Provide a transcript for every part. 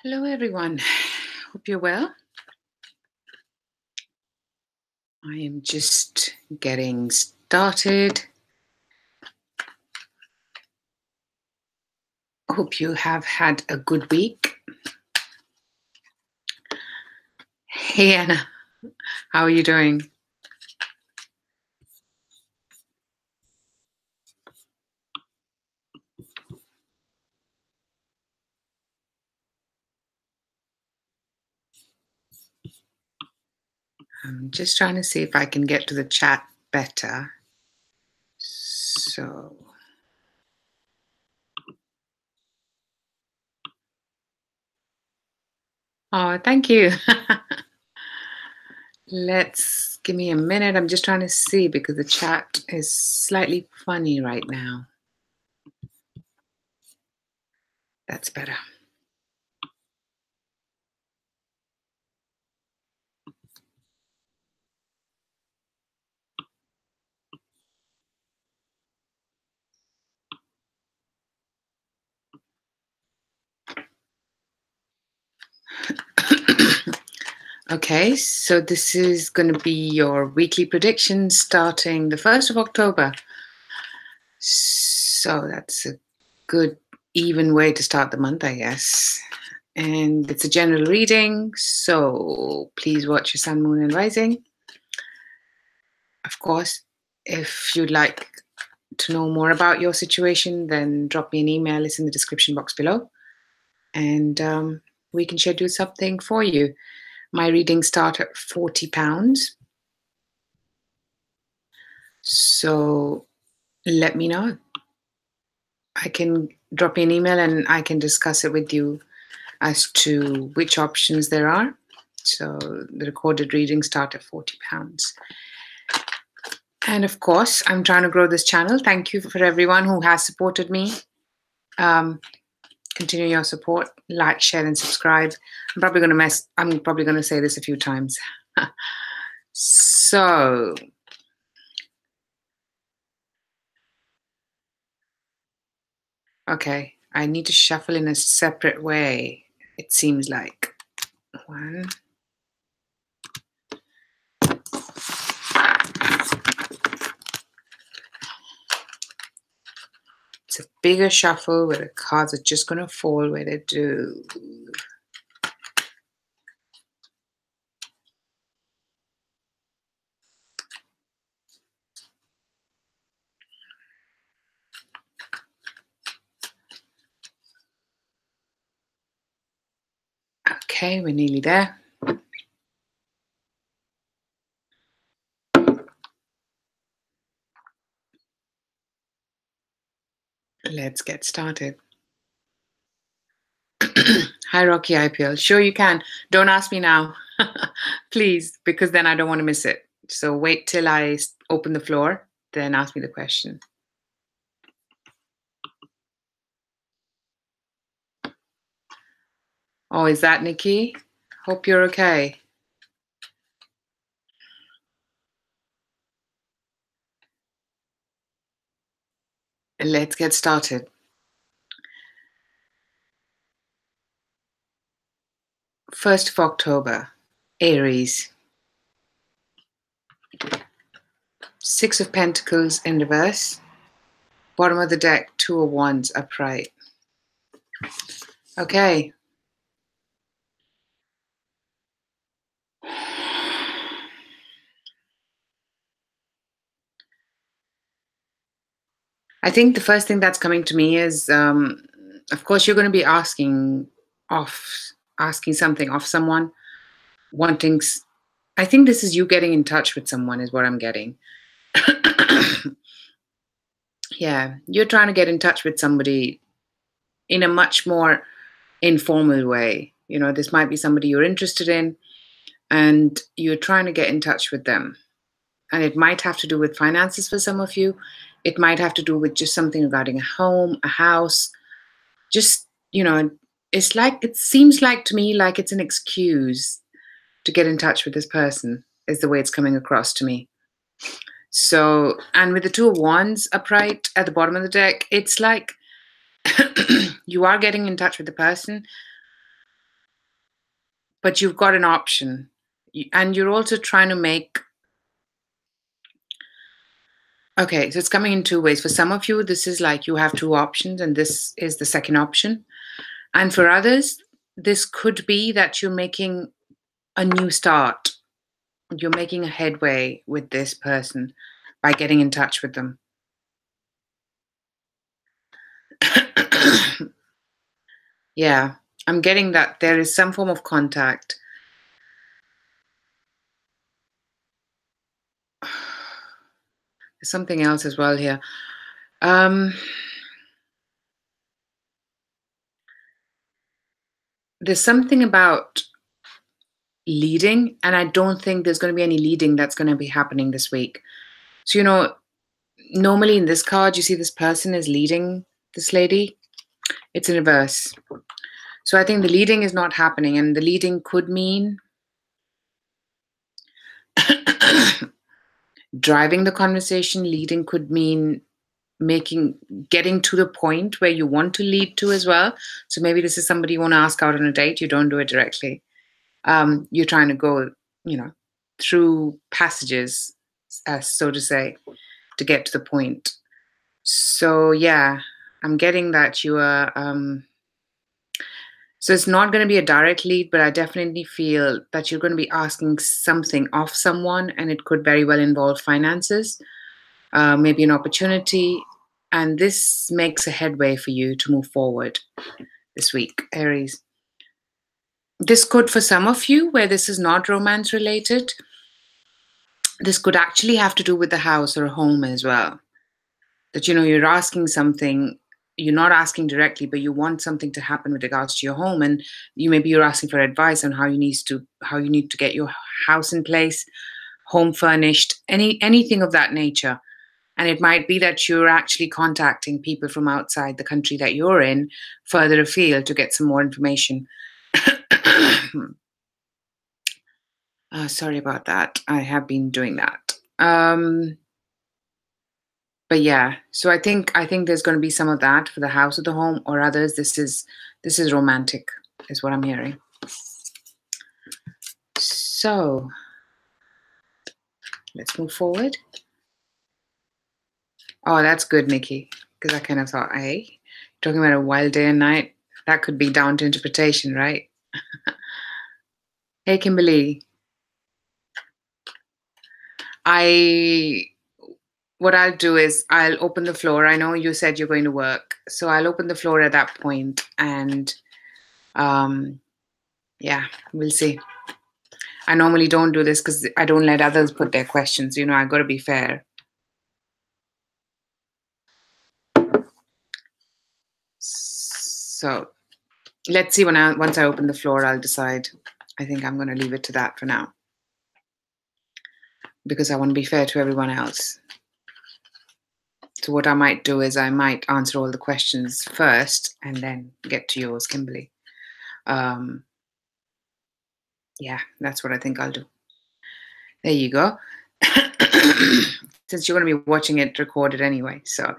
Hello, everyone. Hope you're well. I am just getting started. Hope you have had a good week. Hey, Anna, how are you doing? I'm just trying to see if I can get to the chat better. So, oh, thank you. Let's give me a minute. I'm just trying to see because the chat is slightly funny right now. That's better. Okay, so this is going to be your weekly prediction starting the 1st of October. So that's a good, even way to start the month, I guess. And it's a general reading, so please watch your sun, moon, and rising. Of course, if you'd like to know more about your situation, then drop me an email. It's in the description box below. And we can schedule something for you. My readings start at £40. So let me know. I can drop you an email and I can discuss it with you as to which options there are. So the recorded readings start at £40. And of course, I'm trying to grow this channel. Thank you for everyone who has supported me. Continue your support, like, share, and subscribe. I'm probably going to say this a few times. So, okay, I need to shuffle in a separate way, it seems like. One. It's a bigger shuffle where the cards are just going to fall where they do. Okay, we're nearly there. Let's get started. Hi, Rocky IPL. Sure, you can. Don't ask me now, please, because then I don't want to miss it. So wait till I open the floor, then ask me the question. Oh, is that Nikki? Hope you're okay. Let's get started. 1st of October, Aries. 6 of Pentacles in reverse. Bottom of the deck, 2 of Wands upright. Okay. I think the first thing that's coming to me is, of course, you're going to be asking something off someone, wanting. I think this is you getting in touch with someone, is what I'm getting. Yeah, you're trying to get in touch with somebody in a much more informal way. You know, this might be somebody you're interested in, and you're trying to get in touch with them. And it might have to do with finances for some of you. It might have to do with just something regarding a home, a house. Just, it seems like to me like it's an excuse to get in touch with this person, is the way it's coming across to me. So, and with the 2 of Wands upright at the bottom of the deck, it's like you are getting in touch with the person, but you've got an option. And you're also trying to make, okay, so it's coming in two ways. For some of you, this is like you have two options, and this is the second option. And for others, this could be that you're making a new start. You're making a headway with this person by getting in touch with them. Yeah, I'm getting that there is some form of contact. There's something else as well here. There's something about leading, and I don't think there's going to be any leading that's going to be happening this week. So, normally in this card, you see this person is leading this lady. It's in reverse. So I think the leading is not happening, and the leading could mean driving the conversation. Leading could mean getting to the point where you want to lead to as well. So maybe this is somebody you want to ask out on a date. You don't do it directly. You're trying to go, through passages, so to say, to get to the point. So yeah, I'm getting that you are. So it's not going to be a direct lead, but I definitely feel that you're going to be asking something of someone, and it could very well involve finances, maybe an opportunity, and this makes a headway for you to move forward this week, Aries. This could, for some of you, where this is not romance related, this could actually have to do with the house or a home as well. That, you're asking something, you're not asking directly, but you want something to happen with regards to your home, and you're asking for advice on how you need to get your house in place, home furnished, anything of that nature. And it might be that you're actually contacting people from outside the country that you're in, further afield, to get some more information. Sorry about that. I have been doing that. But yeah, so I think there's going to be some of that for the house or the home, or others. This is romantic, is what I'm hearing. So let's move forward. Oh, that's good, Nikki, because I kind of thought, hey, talking about a wild day and night, that could be down to interpretation, right? Hey, Kimberly. What I'll do is I'll open the floor. I know you said you're going to work, so I'll open the floor at that point, and yeah, we'll see. I normally don't do this because I don't let others put their questions. I've got to be fair. So let's see. Once I open the floor, I'll decide. I think I'm going to leave it to that for now, because I want to be fair to everyone else. So what I might do is I might answer all the questions first and then get to yours, Kimberly. Yeah, that's what I think I'll do. There you go. Since you're going to be watching it recorded anyway. So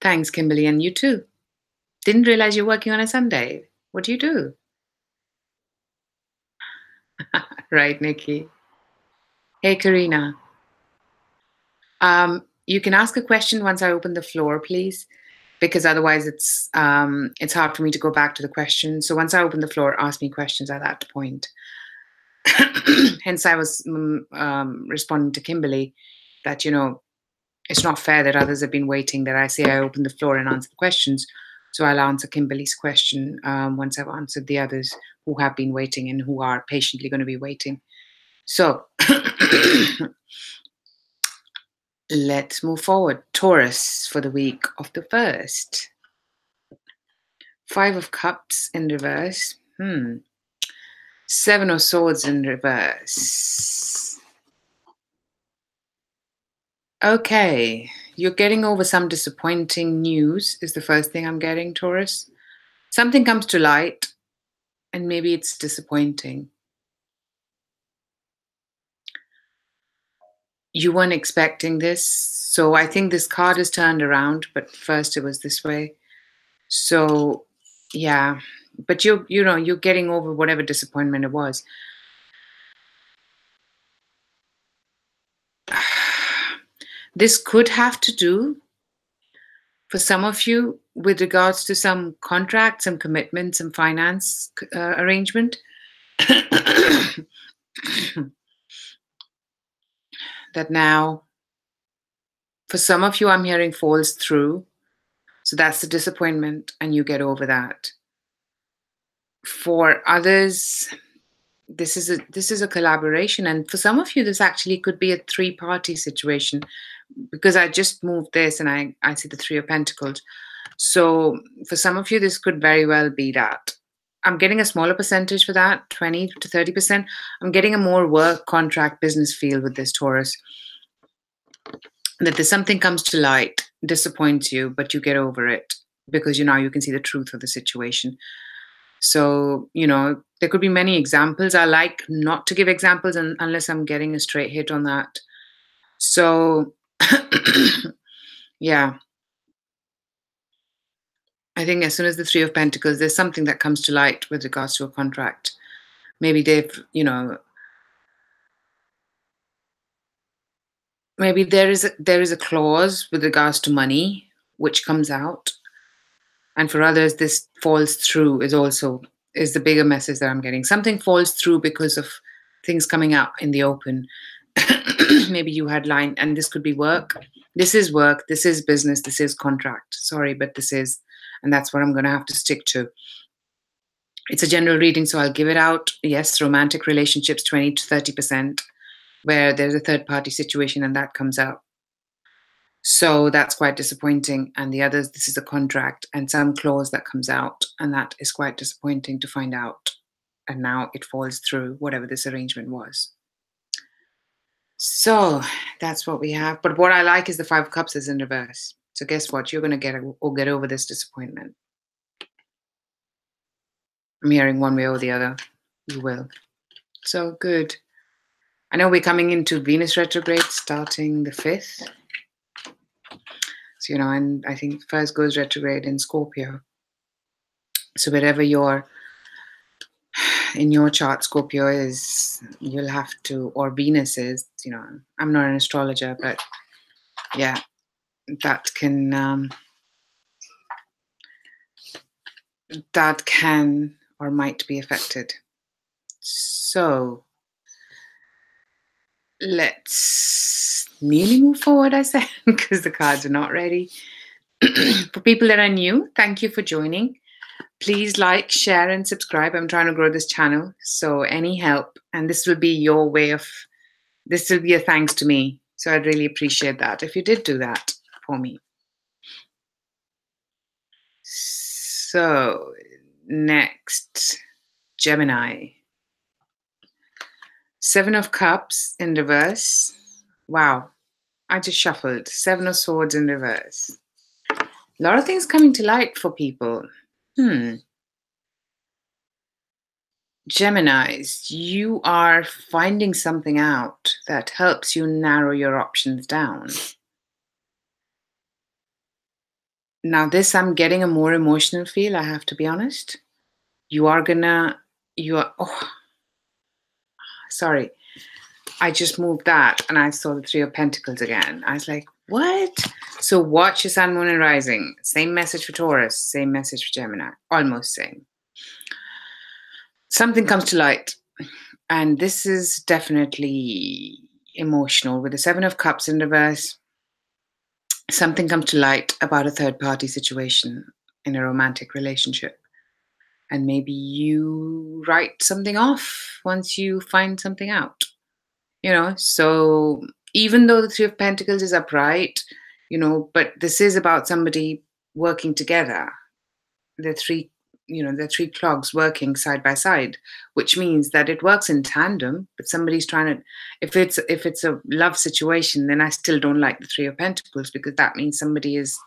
thanks, Kimberly, and you too. Didn't realize you're working on a Sunday. What do you do? Right, Nikki. Hey, Karina. You can ask a question once I open the floor, please, because otherwise it's hard for me to go back to the question. So once I open the floor, ask me questions at that point. Hence, I was responding to Kimberly that, it's not fair that others have been waiting, that I say I open the floor and answer the questions. So I'll answer Kimberly's question once I've answered the others who have been waiting and who are patiently going to be waiting. So let's move forward. Taurus for the week of the 1st. 5 of Cups in reverse. 7 of Swords in reverse. Okay, you're getting over some disappointing news is the first thing I'm getting, Taurus. Something comes to light, and maybe it's disappointing. You weren't expecting this, so I think this card is turned around, but first it was this way. So, yeah, but you're getting over whatever disappointment it was. This could have to do for some of you with regards to some contract, some commitment, some finance arrangement that now, for some of you, I'm hearing falls through. So that's the disappointment, and you get over that. For others, this is a collaboration, and for some of you, this actually could be a three-party situation because I just moved this, and I see the Three of Pentacles. So for some of you, this could very well be that. I'm getting a smaller percentage for that, 20 to 30%. I'm getting a more work, contract, business feel with this Taurus. That there's something comes to light, disappoints you, but you get over it because now you can see the truth of the situation. So, there could be many examples. I like not to give examples unless I'm getting a straight hit on that. So, yeah. I think as soon as the Three of Pentacles, there's something that comes to light with regards to a contract. Maybe maybe there is a clause with regards to money which comes out, and for others, this falls through is the bigger message that I'm getting. Something falls through because of things coming out in the open. Maybe you had line, and this could be work. This is work. This is business. This is contract. Sorry, but this is, and that's what I'm going to have to stick to. It's a general reading, so I'll give it out. Yes, romantic relationships, 20 to 30%, where there's a third party situation and that comes out. So that's quite disappointing. And the others, this is a contract and some clause that comes out, and that is quite disappointing to find out. And now it falls through, whatever this arrangement was. So that's what we have. But what I like is the Five of Cups is in reverse. So guess what? You're going to get over this disappointment. I'm hearing one way or the other. You will. So good. I know we're coming into Venus retrograde starting the 5th. So, and I think first goes retrograde in Scorpio. So wherever in your chart Scorpio is, you'll have to, or Venus is, I'm not an astrologer, but yeah, that can or might be affected. So let's nearly move forward, I said, because the cards are not ready. For people that are new, thank you for joining. Please like, share, and subscribe. I'm trying to grow this channel, so any help, and this will be this will be a thanks to me. So I'd really appreciate that if you did do that for me. So next, Gemini. Seven of Cups in reverse. Wow, I just shuffled. Seven of Swords in reverse. A lot of things coming to light for people. Geminis, you are finding something out that helps you narrow your options down. Now, this, I'm getting a more emotional feel, I have to be honest. Sorry. I just moved that and I saw the Three of Pentacles again. I was like, what? So watch your Sun, Moon, and Rising. Same message for Taurus, same message for Gemini, almost same. Something comes to light, and this is definitely emotional. With the Seven of Cups in reverse, something comes to light about a third party situation in a romantic relationship. And maybe you write something off once you find something out. So even though the Three of Pentacles is upright, but this is about somebody working together. The three clogs working side by side, which means that it works in tandem, but somebody's trying to, if it's a love situation, then I still don't like the Three of Pentacles, because that means somebody is,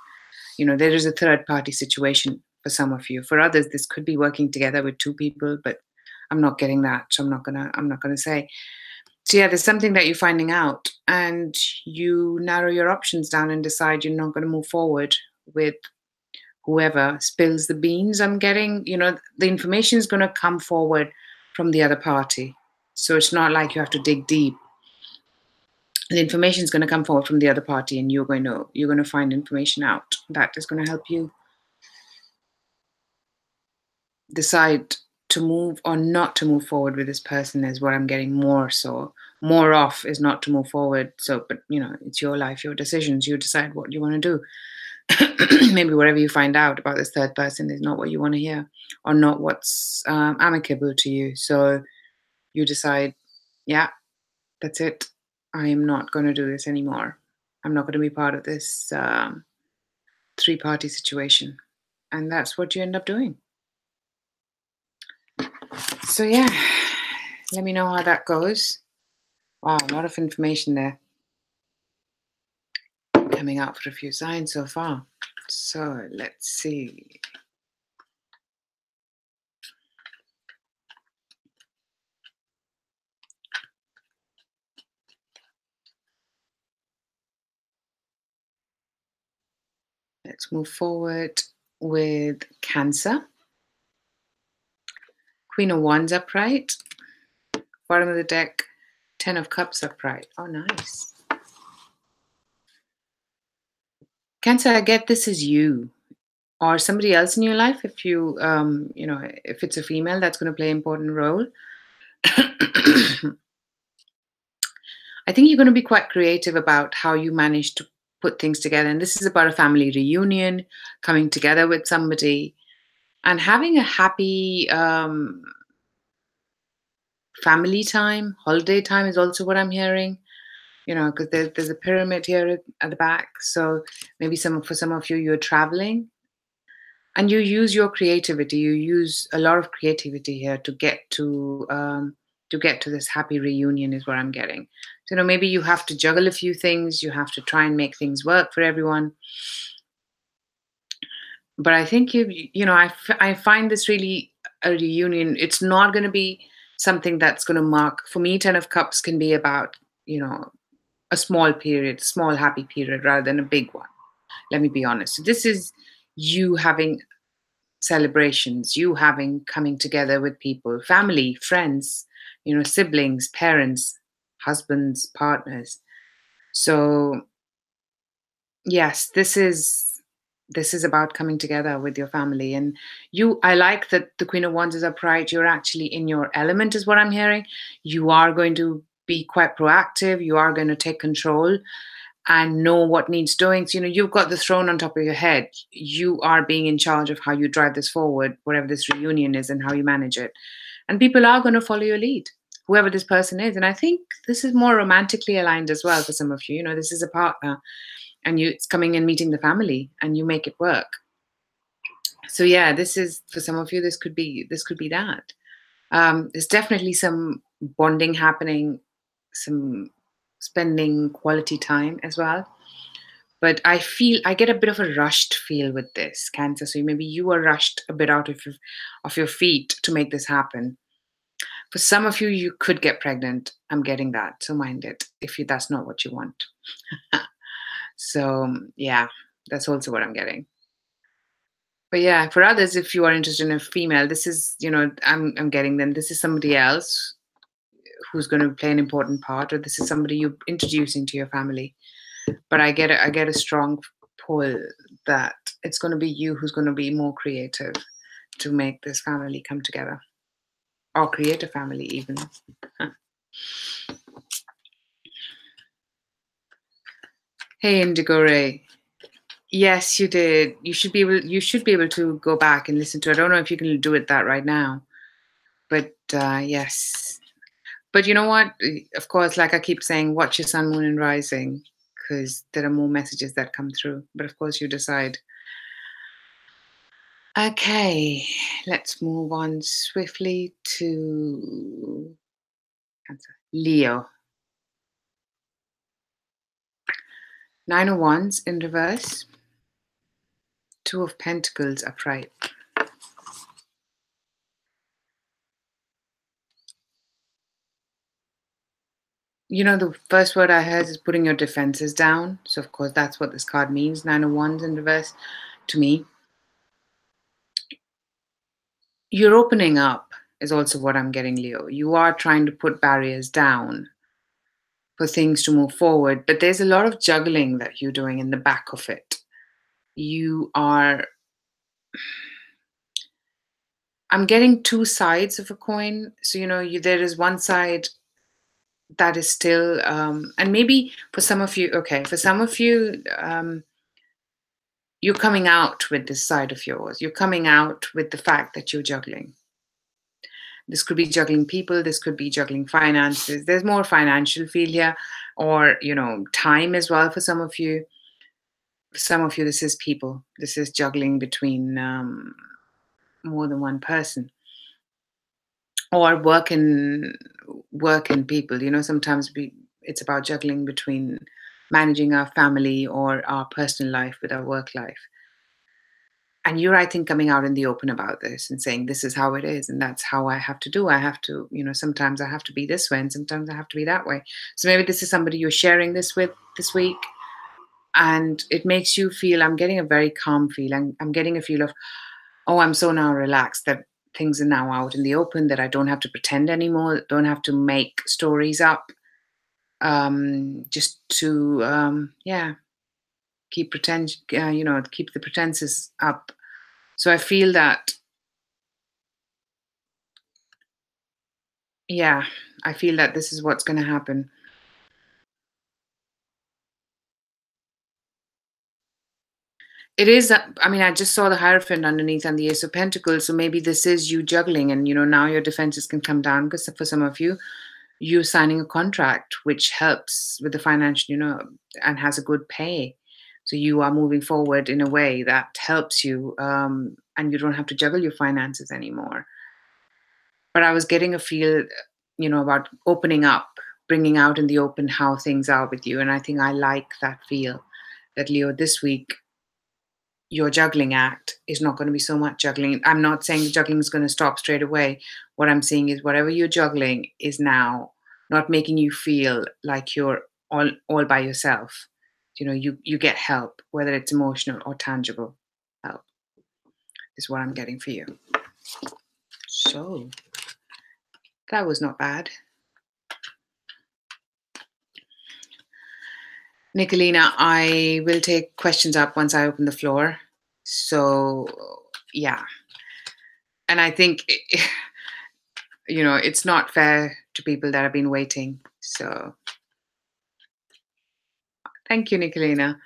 there is a third party situation for some of you. For others, this could be working together with two people, but I'm not getting that. So I'm not gonna say. So yeah, there's something that you're finding out, and you narrow your options down and decide you're not going to move forward with whoever spills the beans, I'm getting, the information is going to come forward from the other party. So it's not like you have to dig deep. The information is going to come forward from the other party, and you're going to find information out that is going to help you decide to move or not to move forward with this person, is what I'm getting more. So more off is not to move forward. So, but it's your life, your decisions. You decide what you want to do. Maybe whatever you find out about this third person is not what you want to hear, or not what's amicable to you. So you decide, yeah, that's it. I am not going to do this anymore. I'm not going to be part of this three-party situation. And that's what you end up doing. So yeah, let me know how that goes. Wow, a lot of information there coming out for a few signs so far. So let's see. Let's move forward with Cancer. Queen of Wands upright. Bottom of the deck, Ten of Cups upright. Oh, nice. Cancer, I get this is you or somebody else in your life. If if it's a female, that's going to play an important role. I think you're going to be quite creative about how you manage to put things together. And this is about a family reunion, coming together with somebody and having a happy family time. Holiday time is also what I'm hearing, because there's a pyramid here at the back. So maybe for some of you, you're traveling and you use your creativity. You use a lot of creativity here to get to this happy reunion, is what I'm getting. So maybe you have to juggle a few things. You have to try and make things work for everyone. But I think I find this really a reunion. It's not going to be something that's going to mark, for me. Ten of Cups can be about a small period, small happy period, rather than a big one. Let me be honest. So this is you having celebrations, you coming together with people, family, friends, siblings, parents, husbands, partners. So yes, this is about coming together with your family. And I like that the Queen of Wands is upright. You're actually in your element, is what I'm hearing. You are going to be quite proactive. You are going to take control and know what needs doing. So, you've got the throne on top of your head. You are being in charge of how you drive this forward, whatever this reunion is, and how you manage it. And people are going to follow your lead, whoever this person is. And I think this is more romantically aligned as well for some of you. This is a partner, and it's coming and meeting the family, and you make it work. So yeah, this is for some of you. This could be that. There's definitely some bonding happening, some spending quality time as well. But I get a bit of a rushed feel with this, Cancer. So maybe you are rushed a bit out of your feet to make this happen. For some of you, you could get pregnant. I'm getting that. So mind it if that's not what you want. So yeah, that's also what I'm getting. But yeah, for others, if you are interested in a female, this is, I'm getting them. This is somebody else who's going to play an important part, or this is somebody you're introducing to your family. But I get a strong pull that it's going to be you who's going to be more creative to make this family come together, or create a family even. Hey, Indigo Ray. Yes, you did. You should be able to go back and listen to it. I don't know if you can do it that right now, but yes. But you know what? Of course, like I keep saying, watch your sun, moon, and rising, because there are more messages that come through. But of course, you decide. Okay, let's move on swiftly to Leo. Nine of Wands in reverse. Two of Pentacles upright. The first word I heard is putting your defenses down. So, of course, that's what this card means. Nine of Wands in reverse to me. You're opening up, is also what I'm getting, Leo. You are trying to put barriers down for things to move forward, but there's a lot of juggling that you're doing in the back of it. You are, I'm getting two sides of a coin. So, there is one side that is still, and maybe for some of you, okay, for some of you, you're coming out with this side of yours. You're coming out with the fact that you're juggling. This could be juggling people, this could be juggling finances. There's more financial failure or, time as well for some of you. For some of you, this is people. This is juggling between more than one person or working people. Sometimes it's about juggling between managing our family or our personal life with our work life. And you're, I think, coming out in the open about this and saying this is how it is and that's how I have to do. I have to, sometimes I have to be this way and sometimes I have to be that way. So maybe this is somebody you're sharing this with this week, and it makes you feel, I'm getting a very calm feeling. I'm getting a feel of, oh, I'm so now relaxed that things are now out in the open, that I don't have to pretend anymore, don't have to make stories up, just to yeah, keep keep the pretenses up. So I feel that, yeah, I feel that this is what's going to happen. It is, I mean, I just saw the Hierophant underneath and the Ace of Pentacles. So maybe this is you juggling, and, now your defenses can come down because for some of you, you're signing a contract which helps with the financial, and has a good pay. So you are moving forward in a way that helps you, and you don't have to juggle your finances anymore. But I was getting a feel, about opening up, bringing out in the open how things are with you. And I think I like that feel that, Leo, this week, your juggling act is not going to be so much juggling. I'm not saying the juggling is going to stop straight away. What I'm saying is whatever you're juggling is now not making you feel like you're all by yourself. You get help, whether it's emotional or tangible help, is what I'm getting for you. So that was not bad. Nicolina, I will take questions up once I open the floor. So, yeah. And I think, it's not fair to people that have been waiting. So, thank you, Nicolina.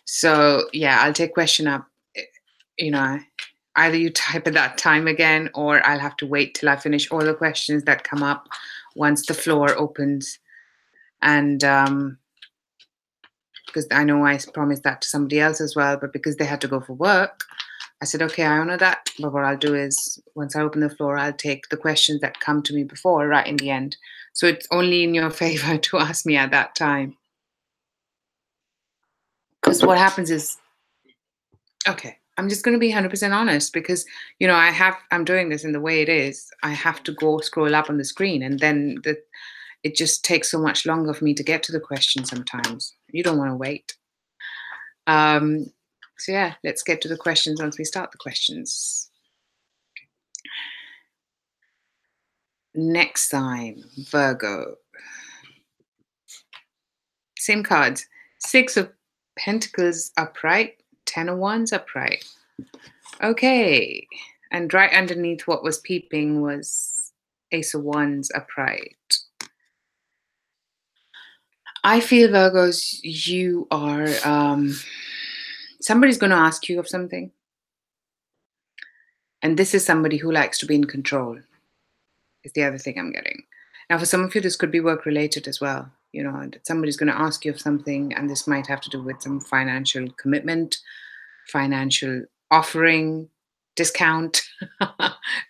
So, yeah, I'll take question up. You know, either you type at that time again, or I'll have to wait till I finish all the questions that come up once the floor opens. And because I know I promised that to somebody else as well, but because they had to go for work, I said, okay, I honor that. But what I'll do is once I open the floor, I'll take the questions that come to me before, right in the end. So it's only in your favor to ask me at that time. Because what happens is, okay, I'm just going to be 100% honest because, I'm doing this in the way it is. I have to go scroll up on the screen and then it just takes so much longer for me to get to the question sometimes. You don't want to wait. So yeah, let's get to the questions once we start the questions. Next sign, Virgo. Same cards. Six of Pentacles upright, Ten of Wands upright. Okay. And right underneath what was peeping was Ace of Wands upright. I feel, Virgos, you are, somebody's going to ask you of something. And this is somebody who likes to be in control, is the other thing I'm getting. Now, for some of you, this could be work related as well. That somebody's going to ask you of something, and this might have to do with some financial commitment, financial offering, discount,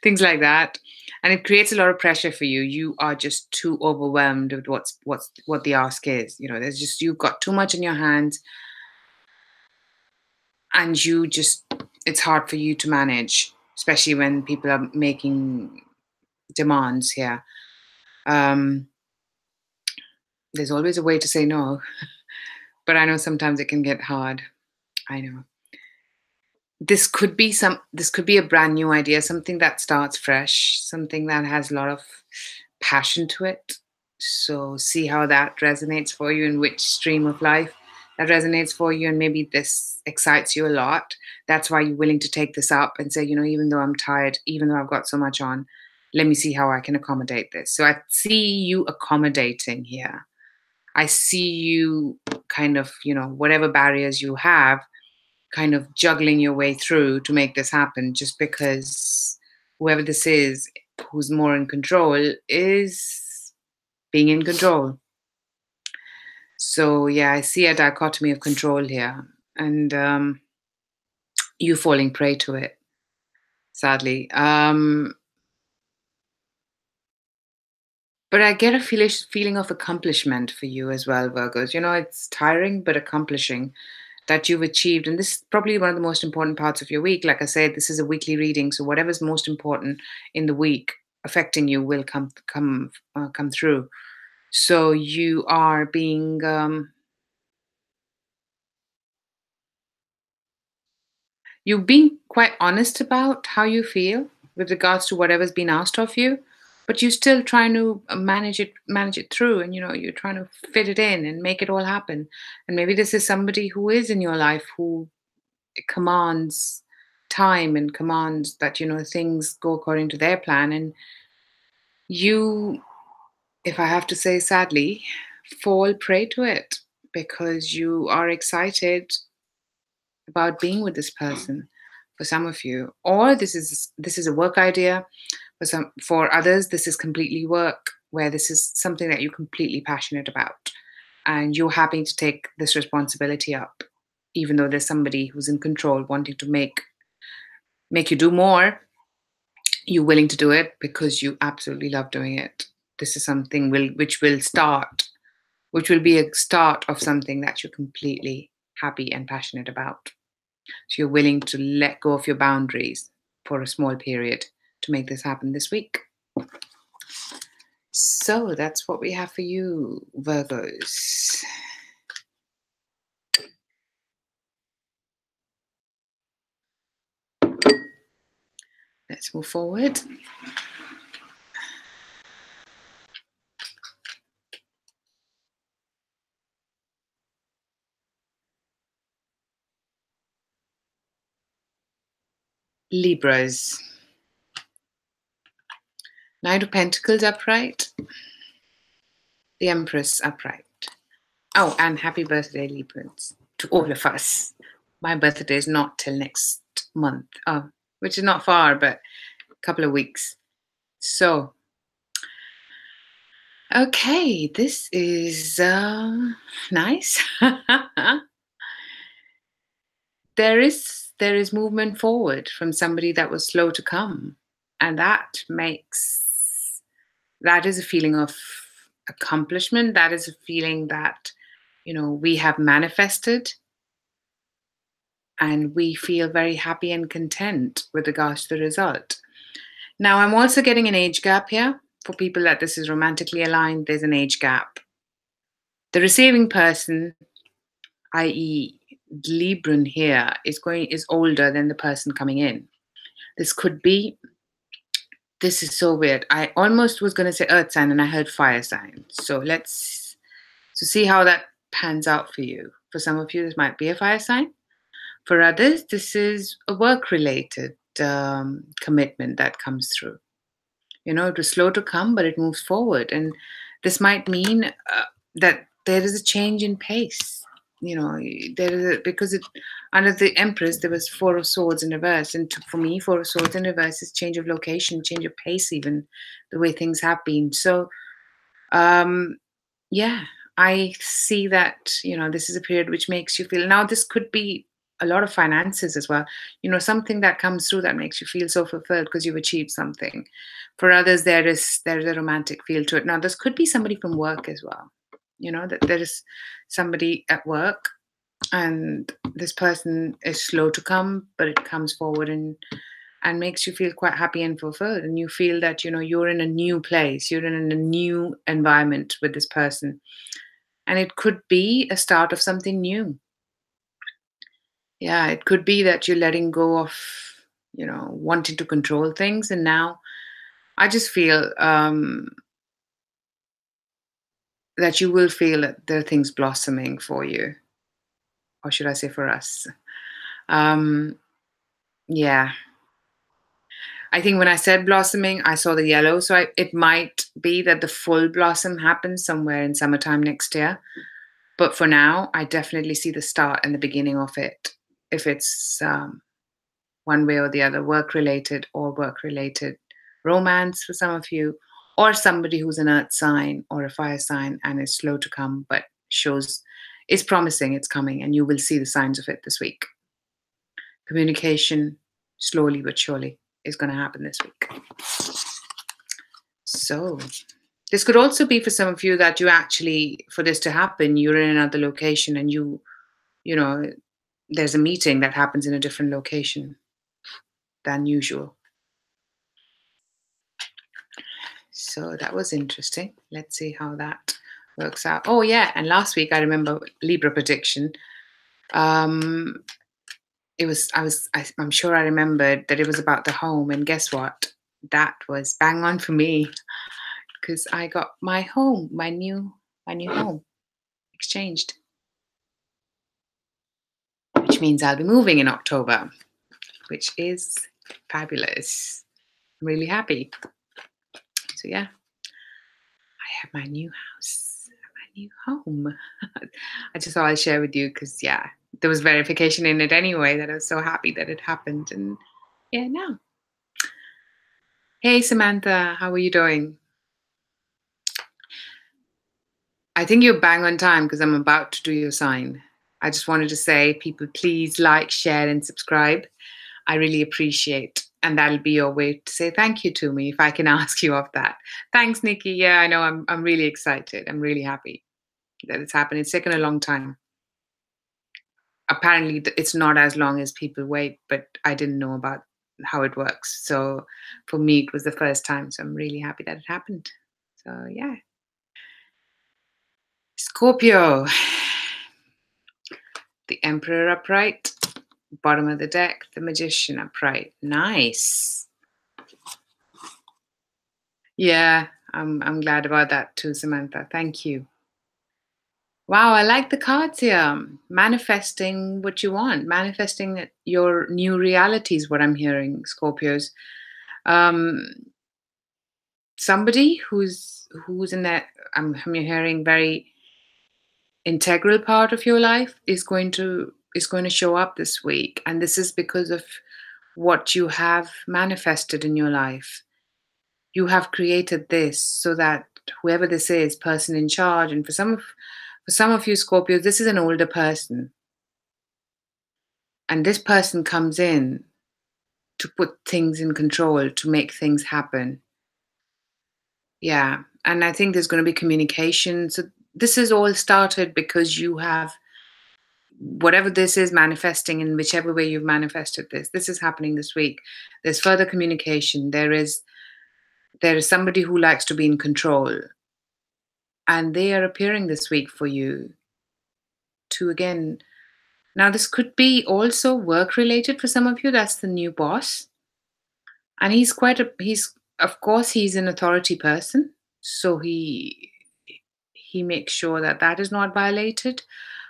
things like that. And it creates a lot of pressure for you. You are just too overwhelmed with what the ask is. There's just, you've got too much in your hands, and it's hard for you to manage, especially when people are making demands here. There's always a way to say no, but I know sometimes it can get hard. I know. this could be a brand new idea, something that starts fresh, something that has a lot of passion to it. So see how that resonates for you, in which stream of life that resonates for you, and maybe this excites you a lot. That's why you're willing to take this up and say, even though I'm tired, even though I've got so much on, let me see how I can accommodate this. So I see you accommodating here. I see you kind of, whatever barriers you have, kind of juggling your way through to make this happen, just because whoever this is who's more in control is being in control. So, yeah, I see a dichotomy of control here, and you falling prey to it, sadly. But I get a feeling of accomplishment for you as well, Virgos. It's tiring but accomplishing that you've achieved. And this is probably one of the most important parts of your week. Like I said, this is a weekly reading, so whatever's most important in the week affecting you will come through. So you are being you're being quite honest about how you feel with regards to whatever's been asked of you, but you're still trying to manage it through, and you're trying to fit it in and make it all happen. And maybe this is somebody who is in your life who commands time and commands that things go according to their plan, and you, if I have to say sadly, fall prey to it because you are excited about being with this person, for some of you, or this is a work idea. For others, this is completely work, where this is something that you're completely passionate about, and you're happy to take this responsibility up, even though there's somebody who's in control wanting to make you do more. You're willing to do it because you absolutely love doing it. This is something which will be a start of something that you're completely happy and passionate about. So you're willing to let go of your boundaries for a small period to make this happen this week. So that's what we have for you, Virgos. Let's move forward. Libras. Knight of Pentacles upright. The Empress upright. Oh, and happy birthday, Librans, to all of us. My birthday is not till next month, which is not far, but a couple of weeks. So, okay, this is nice. there is movement forward from somebody that was slow to come, and that is a feeling of accomplishment. That is a feeling that we have manifested, and we feel very happy and content with regards to the result. Now, I'm also getting an age gap here. For people that this is romantically aligned, there's an age gap. The receiving person, i.e., Libran here, is older than the person coming in. This could be. This is so weird. I almost was going to say earth sign, and I heard fire sign. So let's see how that pans out for you. For some of you, this might be a fire sign. For others, this is a work-related commitment that comes through. It was slow to come, but it moves forward, and this might mean that there is a change in pace. There is because under the Empress there was Four of Swords in reverse, and for me, Four of Swords in reverse is change of location, change of pace, even the way things have been. So, yeah, I see that this is a period which makes you feel. Now, this could be a lot of finances as well. Something that comes through that makes you feel so fulfilled because you've achieved something. For others, there's a romantic feel to it. Now, this could be somebody from work as well. That there is somebody at work, and this person is slow to come, but it comes forward and makes you feel quite happy and fulfilled, and you feel that you're in a new place, you're in a new environment with this person, and it could be a start of something new. Yeah, it could be that you're letting go of, wanting to control things. And now I just feel that you will feel that there are things blossoming for you, or should I say for us? Um, yeah, I think when I said blossoming, I saw the yellow. So it might be that the full blossom happens somewhere in summertime next year. But for now, I definitely see the start and the beginning of it. If it's one way or the other, work related or work related, romance for some of you, or somebody who's an earth sign or a fire sign and is slow to come, but shows is promising it's coming, and you will see the signs of it this week. Communication, slowly but surely, is going to happen this week. So, this could also be for some of you that you actually, for this to happen, you're in another location and you know, there's a meeting that happens in a different location than usual. So that was interesting. Let's see how that works out. Oh yeah, and last week I remember Libra prediction. Um, I'm sure I remembered that it was about the home, and guess what? That was bang on for me because I got my home, my new home exchanged, which means I'll be moving in October, which is fabulous. I'm really happy. So yeah, I have my new house, my new home. I just thought I'd share with you because yeah, there was verification in it anyway that I was so happy that it happened. And yeah, now. Hey Samantha, how are you doing? I think you're bang on time because I'm about to do your sign. I just wanted to say, people, please like, share, and subscribe. I really appreciate, and that'll be your way to say thank you to me if I can ask you of that. Thanks, Nikki. Yeah, I know. I'm really excited. I'm really happy that it's happened. It's taken a long time. Apparently, it's not as long as people wait, but I didn't know about how it works. So for me, it was the first time. So I'm really happy that it happened. So yeah. Scorpio, the Emperor upright, bottom of the deck, the Magician upright. Nice. Yeah, I'm glad about that too, Samantha. Thank you. Wow, I like the cards here. Manifesting what you want, manifesting your new reality is what I'm hearing, Scorpios. Um, Somebody who's in that I'm hearing very integral part of your life is going to show up this week, and this is because of what you have manifested in your life. You have created this so that whoever this is, person in charge, and for some of you Scorpios, this is an older person, and this person comes in to put things in control, to make things happen. Yeah, and I think there's going to be communication. So this is all started because you have whatever this is manifesting in whichever way you've manifested this is happening this week. There's further communication. There is somebody who likes to be in control, and they are appearing this week for you to again. Now this could be also work related for some of you. That's the new boss, and he's of course he's an authority person, so he makes sure that that is not violated.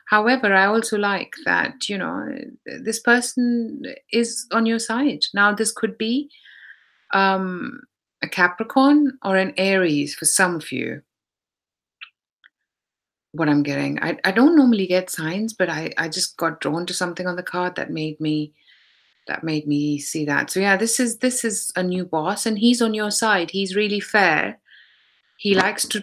However, I also like that, this person is on your side. Now, this could be um, a Capricorn or an Aries for some of you, what I'm getting. I don't normally get signs, but I just got drawn to something on the card that made me see that. So yeah, this is a new boss and he's on your side. He's really fair. He likes to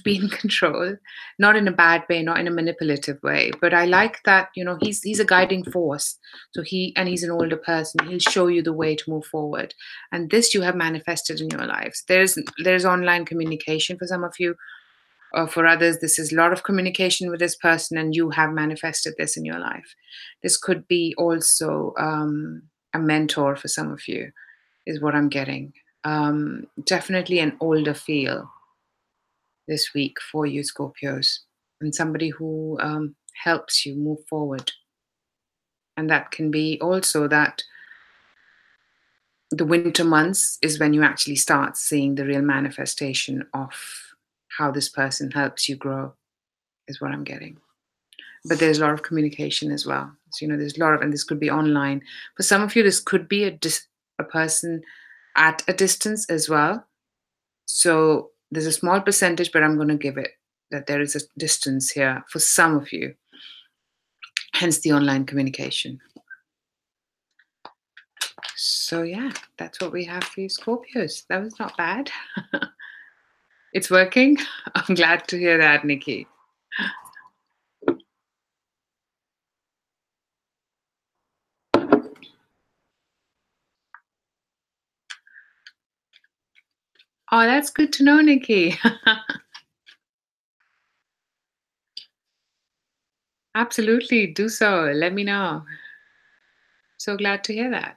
be in control, not in a bad way, not in a manipulative way, but I like that, he's a guiding force. So he's an older person. He'll show you the way to move forward, and this you have manifested in your lives. There's online communication for some of you, or for others this is a lot of communication with this person, and you have manifested this in your life. This could be also a mentor for some of you, is what I'm getting. Definitely an older feel this week for you, Scorpios, and somebody who helps you move forward. And that can be also that the winter months is when you actually start seeing the real manifestation of how this person helps you grow, is what I'm getting. But there's a lot of communication as well. So, there's a lot of, and this could be online. For some of you, this could be a person at a distance as well. So there's a small percentage, but I'm going to give it that there is a distance here for some of you, hence the online communication. So, yeah, that's what we have for you, Scorpios. That was not bad. It's working. I'm glad to hear that, Nikki. Oh, that's good to know, Nikki. Absolutely, do so. Let me know. So glad to hear that.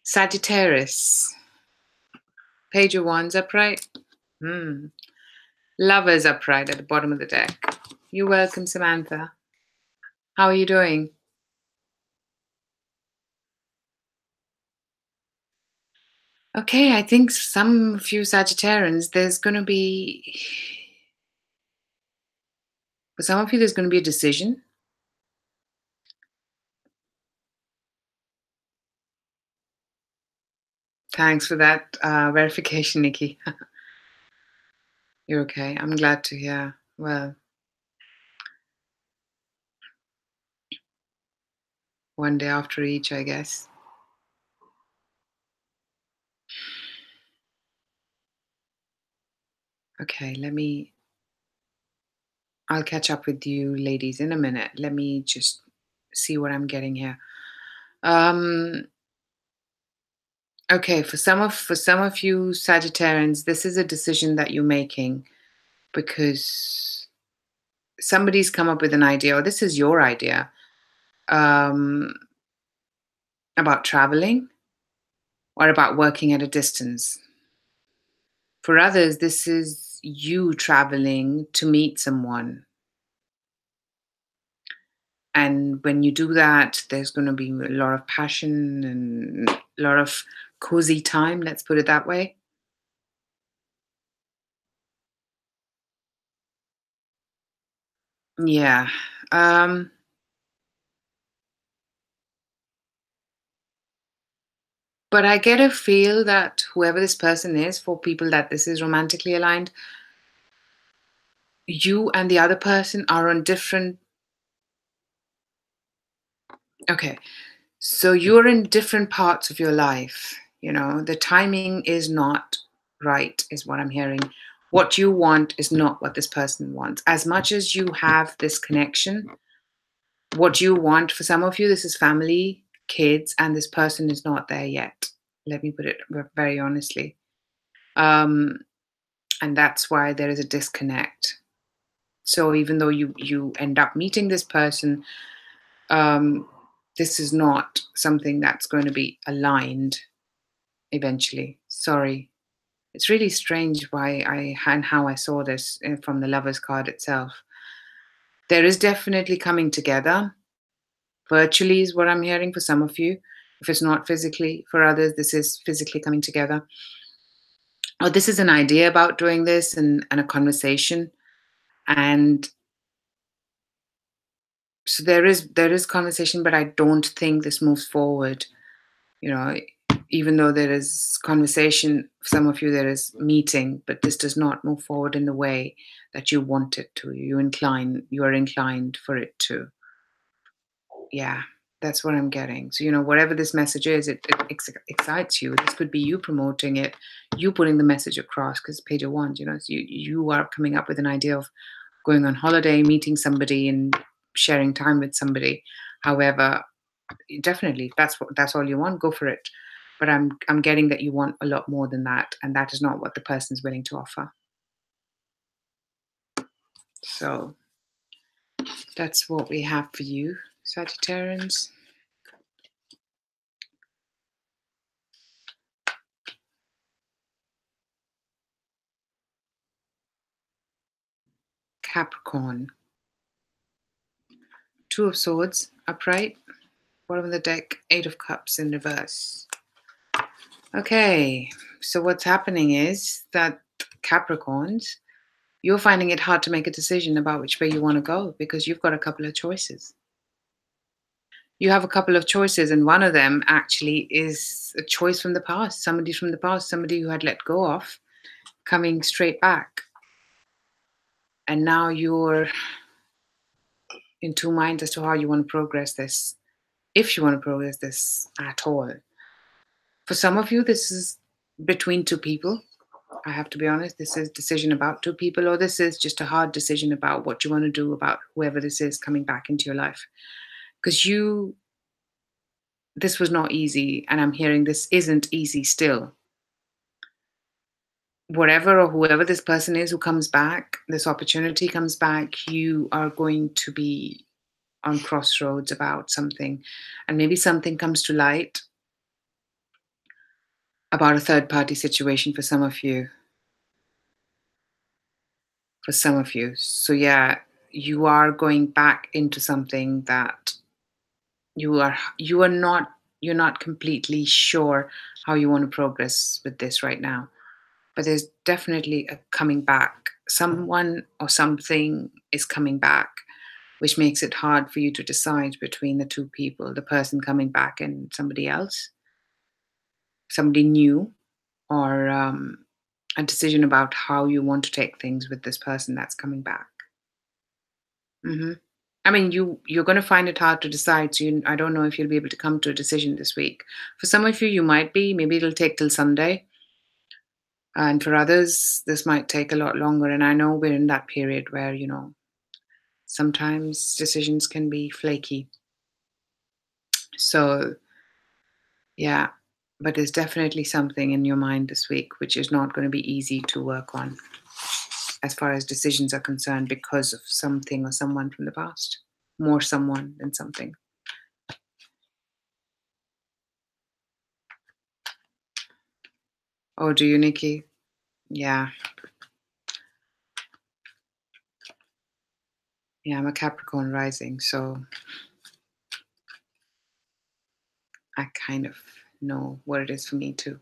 Sagittarius. Page of Wands upright. Hmm. Lovers upright at the bottom of the deck. You're welcome, Samantha. How are you doing? Okay, I think some few Sagittarians, there's going to be, for some of you, there's going to be a decision. Thanks for that verification, Nikki. You're okay. I'm glad to hear. Well, one day after each, I guess. Okay, I'll catch up with you ladies in a minute. Let me just see what I'm getting here. Um, okay, for some of you Sagittarians, this is a decision that you're making because somebody's come up with an idea, or this is your idea, um, about traveling or about working at a distance. For others, this is you traveling to meet someone. And when you do that, there's going to be a lot of passion and a lot of cozy time, let's put it that way. Yeah. Um, but I get a feel that whoever this person is, for people that this is romantically aligned, you and the other person are on different. Okay. So you're in different parts of your life. The timing is not right, is what I'm hearing. What you want is not what this person wants. As much as you have this connection, what you want, for some of you, this is family, kids, and this person is not there yet. Let me put it very honestly. Um, and that's why there is a disconnect. So even though you end up meeting this person, um, this is not something that's going to be aligned eventually. Sorry. It's really strange why and how I saw this from the Lovers card itself. There is definitely coming together. Virtually is what I'm hearing for some of you. If it's not physically, for others, this is physically coming together. Or this is an idea about doing this, and a conversation. And so there is conversation, but I don't think this moves forward. You know, even though there is conversation, for some of you there is meeting, but this does not move forward in the way that you want it to. You are inclined for it to. Yeah, that's what I'm getting. So, whatever this message is, it excites you. This could be you promoting it, you putting the message across, because Page of Wands, so you are coming up with an idea of going on holiday, meeting somebody, and sharing time with somebody. However, definitely, if that's all you want, go for it. But I'm getting that you want a lot more than that, and that is not what the person is willing to offer. So that's what we have for you, Sagittarians. Capricorn. Two of Swords. upright. Bottom of the deck, Eight of Cups in reverse. Okay, so what's happening is that Capricorns, you're finding it hard to make a decision about which way you want to go because you've got a couple of choices. You have a couple of choices, and one of them actually is a choice from the past, somebody from the past, somebody who had let go of, coming straight back. And now you're in two minds as to how you want to progress this, if you want to progress this at all. For some of you, this is between two people. I have to be honest, this is a decision about two people, or this is just a hard decision about what you want to do about whoever this is coming back into your life. Because this was not easy, and I'm hearing this isn't easy still. Whatever or whoever this person is who comes back, this opportunity comes back, you are going to be on crossroads about something. And maybe something comes to light about a third party situation for some of you. For some of you. So, yeah, you are going back into something that you're not completely sure how you want to progress with this right now, but there's definitely a coming back. Someone or something is coming back, which makes it hard for you to decide between the two people, the person coming back and somebody else, somebody new, or a decision about how you want to take things with this person that's coming back. Hmm. I mean, you're going to find it hard to decide. So I don't know if you'll be able to come to a decision this week. For some of you, you might be. Maybe it'll take till Sunday, and for others, this might take a lot longer. And I know we're in that period where sometimes decisions can be flaky. So yeah, but there's definitely something in your mind this week which is not going to be easy to work on as far as decisions are concerned because of something or someone from the past. More someone than something. Oh, do you, Nikki? Yeah. Yeah, I'm a Capricorn rising, so I kind of know what it is for me too.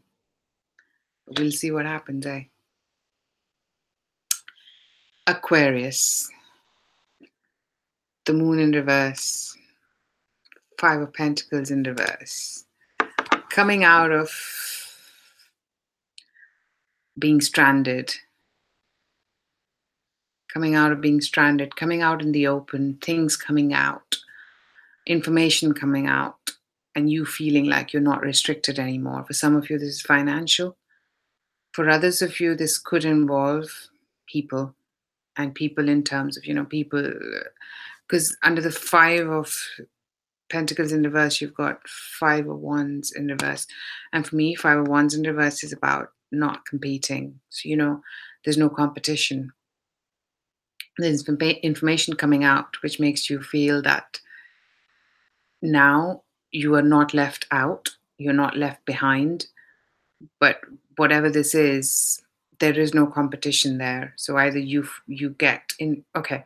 But we'll see what happens, eh? Aquarius, the moon in reverse, Five of Pentacles in reverse. Coming out of being stranded, coming out of being stranded, coming out in the open, things coming out, information coming out, and you feeling like you're not restricted anymore. For some of you, this is financial. For others of you, this could involve people, and people in terms of, people, because under the Five of Pentacles in reverse, you've got Five of Wands in reverse. And for me, Five of Wands in reverse is about not competing. So, there's no competition. There's information coming out which makes you feel that now you are not left out, you're not left behind, but whatever this is, there is no competition there. So either you get in. Okay,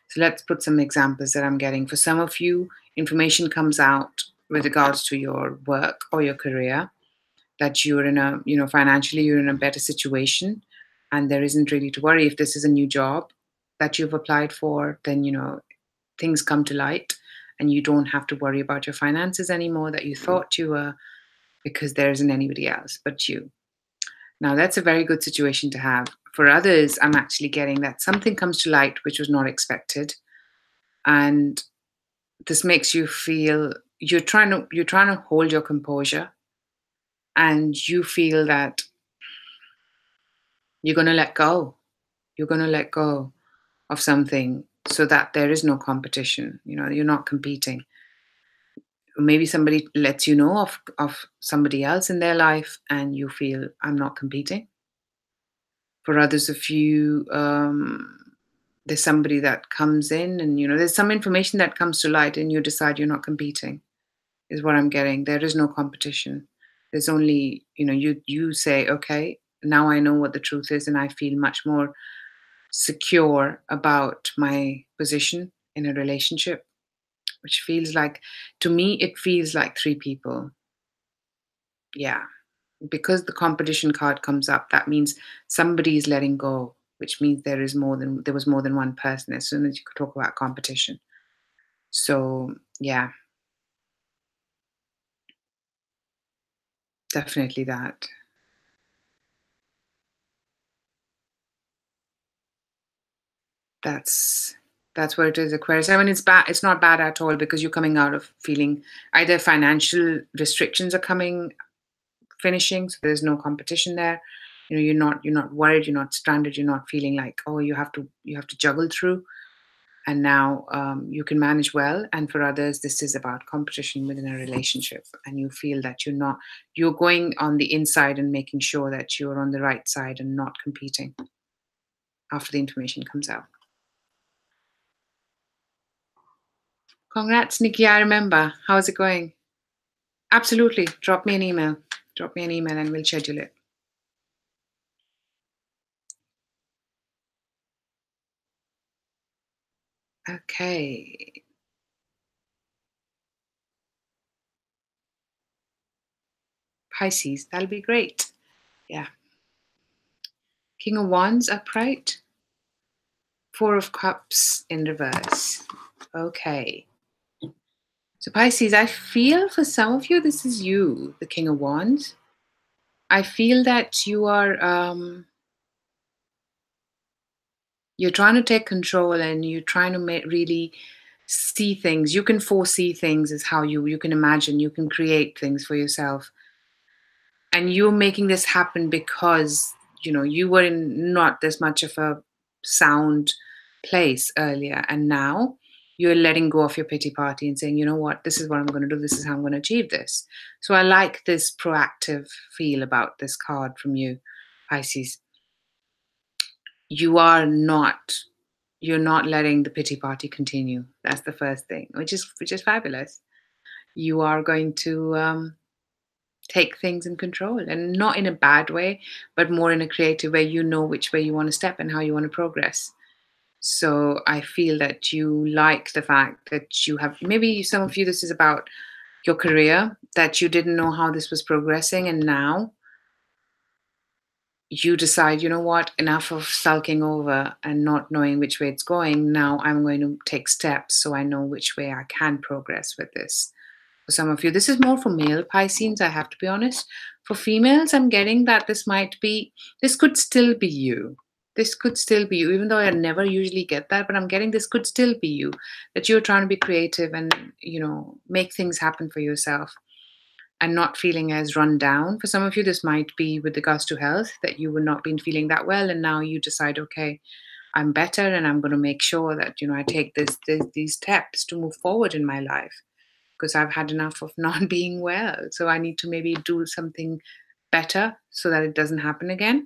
so let's put some examples that I'm getting. For some of you, information comes out with regards to your work or your career, that you're in a, financially you're in a better situation, and there isn't really to worry. If this is a new job that you've applied for, then things come to light and you don't have to worry about your finances anymore that you thought you were, because there isn't anybody else but you. Now, that's a very good situation to have. For others, I'm actually getting that something comes to light which was not expected, and this makes you feel you're trying to hold your composure, and you feel that you're going to let go. You're going to let go of something so that there is no competition. You're not competing. Maybe somebody lets you know of somebody else in their life, and you feel, I'm not competing. For others of you, there's somebody that comes in, and there's some information that comes to light, and you decide you're not competing, is what I'm getting. There is no competition. There's only, you say, okay, now I know what the truth is, and I feel much more secure about my position in a relationship. which feels like, to me, it feels like three people. Yeah. Because the competition card comes up, that means somebody is letting go, which means there was more than one person as soon as you could talk about competition. So yeah, definitely that. That's that's what it is, Aquarius. I mean, it's bad. It's not bad at all because you're coming out of feeling either financial restrictions are coming finishing, so there's no competition there. You know, you're not worried, you're not stranded, you're not feeling like, oh, you have to juggle through. And now you can manage well. And for others, this is about competition within a relationship, and you feel that you're going on the inside and making sure that you're on the right side and not competing after the information comes out. Congrats, Nikki. I remember. How's it going? Absolutely. Drop me an email. Drop me an email and we'll schedule it. Okay. Pisces. That'll be great. Yeah. King of Wands upright. Four of Cups in reverse. Okay. So, Pisces, I feel for some of you, this is you, the King of Wands. I feel that you're trying to take control and you're trying to really see things. You can foresee things, is how you can imagine, you can create things for yourself. And you're making this happen because you were in not this much of a sound place earlier, and now you're letting go of your pity party and saying, you know what, this is what I'm going to do, this is how I'm going to achieve this. So I like this proactive feel about this card from you, Pisces. You are not you're not letting the pity party continue. That's the first thing, which is fabulous. You are going to take things in control, and not in a bad way, but more in a creative way. You know which way you want to step and how you want to progress. So I feel that you like the fact that you have, maybe some of you, this is about your career, that you didn't know how this was progressing, and now you decide, you know what, enough of sulking over and not knowing which way it's going. Now I'm going to take steps so I know which way I can progress with this. For some of you, this is more for male Pisceans, I have to be honest. For females, I'm getting that this could still be you. This could still be you, even though I never usually get that, but I'm getting this could still be you, that you're trying to be creative and, make things happen for yourself and not feeling as run down. For some of you, this might be with regards to health, that you were not been feeling that well, and now you decide, okay, I'm better, and I'm going to make sure that I take these steps to move forward in my life because I've had enough of not being well. So I need to maybe do something better so that it doesn't happen again.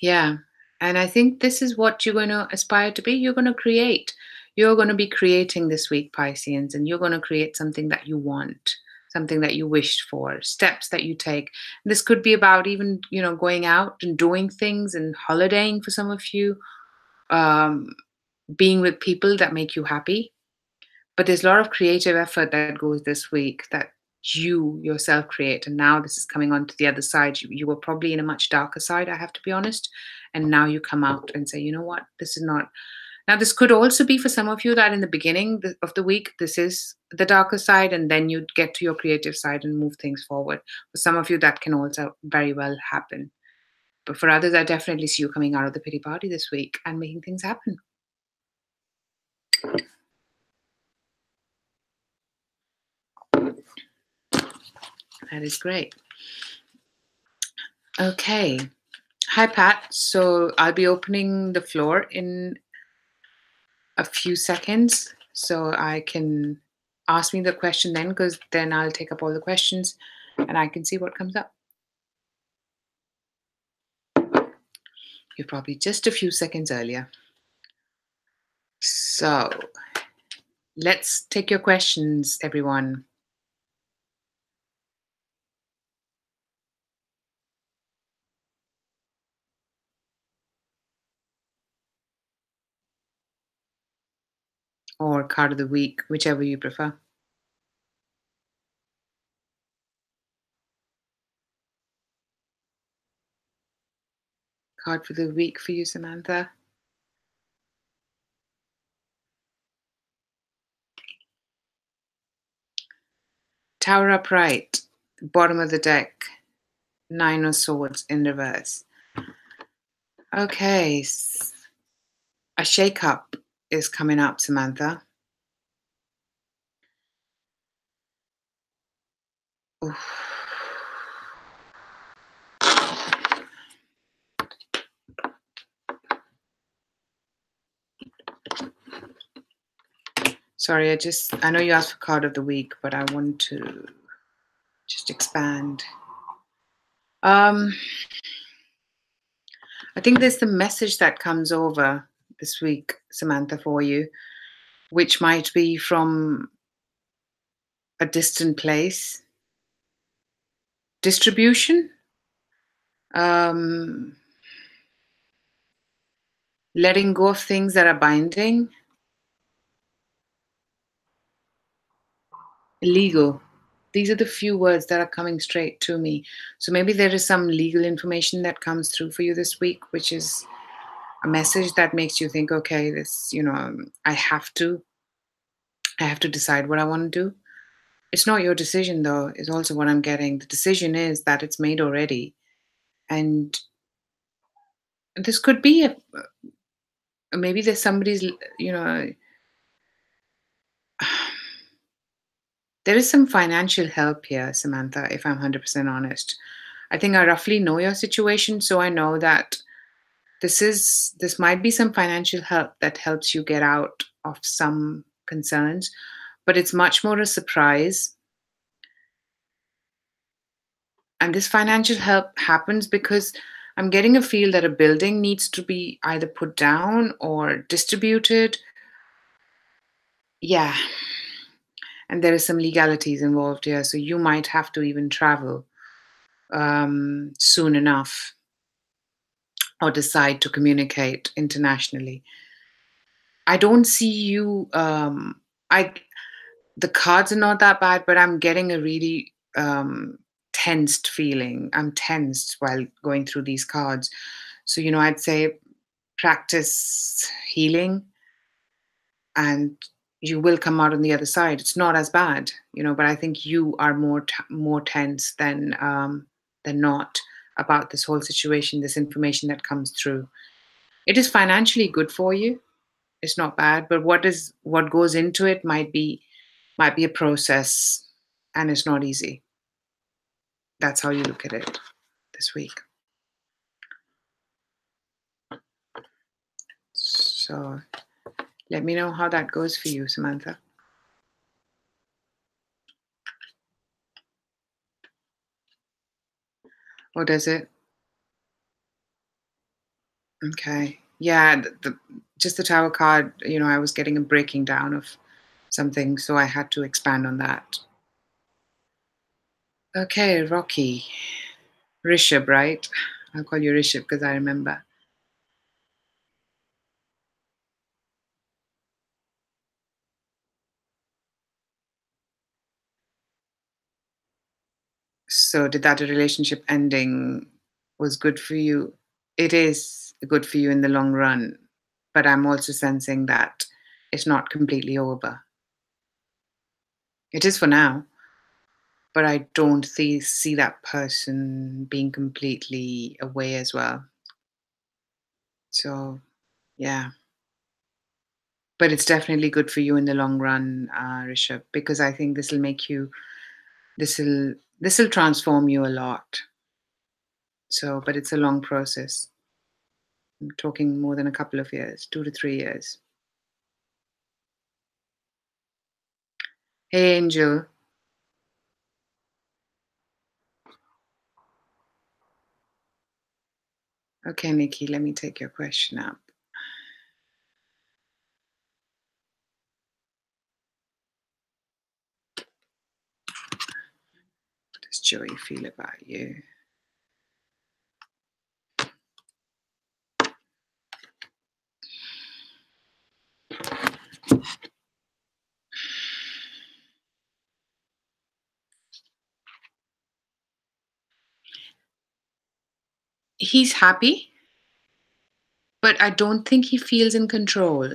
Yeah. And I think this is what you're going to aspire to be. You're going to create. You're going to be creating this week, Pisceans, and you're going to create something that you want, something that you wished for, steps that you take. This could be about even, going out and doing things and holidaying for some of you, um, being with people that make you happy. But there's a lot of creative effort that goes this week that you yourself create. And now this is coming on to the other side. You were probably in a much darker side, I have to be honest. And now you come out and say, you know what, this is not. Now, this could also be for some of you that in the beginning of the week, this is the darker side, and then you get to your creative side and move things forward. For some of you, that can also very well happen. But for others, I definitely see you coming out of the pity party this week and making things happen. That is great. Okay. Hi, Pat. So I'll be opening the floor in a few seconds. So I can ask me the question then, because then I'll take up all the questions and I can see what comes up. You're probably just a few seconds earlier. So let's take your questions, everyone. Or card of the week, whichever you prefer. Card for the week for you, Samantha. Tower upright, bottom of the deck, Nine of Swords in reverse. Okay, a shake-up is coming up, Samantha. Oof. Sorry, I know you asked for card of the week, but I want to just expand. I think there's the message that comes over this week, Samantha, for you, which might be from a distant place. Distribution, um, letting go of things that are binding, legal. These are the few words that are coming straight to me. So maybe there is some legal information that comes through for you this week, which is a message that makes you think, okay, this, I have to decide what I want to do. It's not your decision though, is also what I'm getting. The decision is that it's made already. And this could be maybe there's somebody's, you know, there is some financial help here, Samantha, if I'm 100% honest. I think I roughly know your situation, so I know that this might be some financial help that helps you get out of some concerns, but it's much more a surprise. And this financial help happens because I'm getting a feel that a building needs to be either put down or distributed. Yeah, and there is some legalities involved here, so you might have to even travel soon enough or decide to communicate internationally. I don't see you. I The cards are not that bad, but I'm getting a really tensed feeling. I'm tensed while going through these cards. So I'd say practice healing, and you will come out on the other side. It's not as bad, but I think you are more tense than not about this whole situation, this information that comes through. It is financially good for you. It's not bad, but what goes into it might be a process, and it's not easy. That's how you look at it this week. So let me know how that goes for you, Samantha. Or does it? Okay. Yeah, just the Tower card, I was getting a breaking down of something, so I had to expand on that. Okay, Rocky. Rishabh, right? I'll call you Rishabh because I remember. So did that relationship ending was good for you? It is good for you in the long run, but I'm also sensing that it's not completely over. It is for now, but I don't see that person being completely away as well. So yeah, but it's definitely good for you in the long run, Rishabh, because I think this will this will transform you a lot. So, but it's a long process. I'm talking more than a couple of years, 2 to 3 years. Hey, Angel. Okay, Nikki, let me take your question up. What does Joey feel about you? He's happy, but I don't think he feels in control.